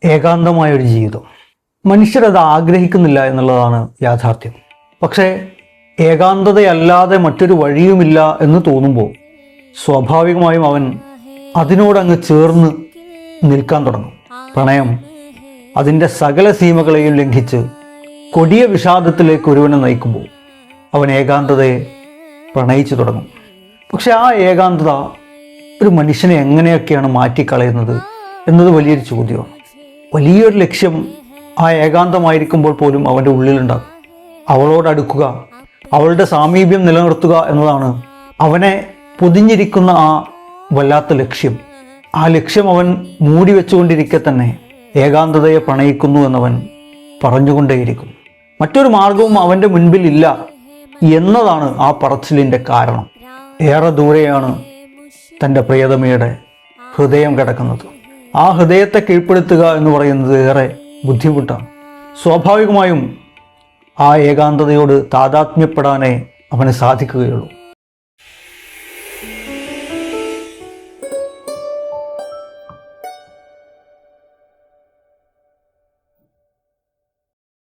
ഏകാന്തമായൊരു ജീവിതം. മനുഷ്യരത് ആഗ്രഹിക്കുന്നില്ല എന്നുള്ളതാണ് യാഥാർത്ഥ്യം. പക്ഷേ ഏകാന്തതയല്ലാതെ മറ്റൊരു വഴിയുമില്ല എന്ന് തോന്നുമ്പോൾ സ്വാഭാവികമായും അവൻ അതിനോടങ്ങ് ചേർന്ന് നിൽക്കാൻ തുടങ്ങും. പ്രണയം അതിൻ്റെ സകല സീമകളെയും ലംഘിച്ച് കൊടിയ വിഷാദത്തിലേക്ക് ഒരുവനെ നയിക്കുമ്പോൾ അവൻ ഏകാന്തതയെ പ്രണയിച്ചു തുടങ്ങും. പക്ഷെ ആ ഏകാന്തത ഒരു മനുഷ്യനെ എങ്ങനെയൊക്കെയാണ് മാറ്റിക്കളയുന്നത് എന്നത് വലിയൊരു ചോദ്യമാണ്. വലിയൊരു ലക്ഷ്യം ആ ഏകാന്തമായിരിക്കുമ്പോൾ പോലും അവൻ്റെ ഉള്ളിലുണ്ടാകും. അവളോടടുക്കുക, അവളുടെ സാമീപ്യം നിലനിർത്തുക എന്നതാണ് അവനെ പൊതിഞ്ഞിരിക്കുന്ന ആ വല്ലാത്ത ലക്ഷ്യം. ആ ലക്ഷ്യം അവൻ മൂടി വെച്ചുകൊണ്ടിരിക്കെ തന്നെ ഏകാന്തതയെ പ്രണയിക്കുന്നു എന്നവൻ പറഞ്ഞുകൊണ്ടേയിരിക്കും. മറ്റൊരു മാർഗവും അവൻ്റെ മുൻപിൽ ഇല്ല എന്നതാണ് ആ പറച്ചിലിൻ്റെ കാരണം. ഏറെ ദൂരെയാണ് തൻ്റെ പ്രിയതമയുടെ ഹൃദയം കിടക്കുന്നത്. ആ ഹൃദയത്തെ കീഴ്പ്പെടുത്തുക എന്ന് പറയുന്നത് ഏറെ ബുദ്ധിമുട്ടാണ്. സ്വാഭാവികമായും ആ ഏകാന്തതയോട് താതാത്മ്യപ്പെടാനേ അവന് സാധിക്കുകയുള്ളൂ.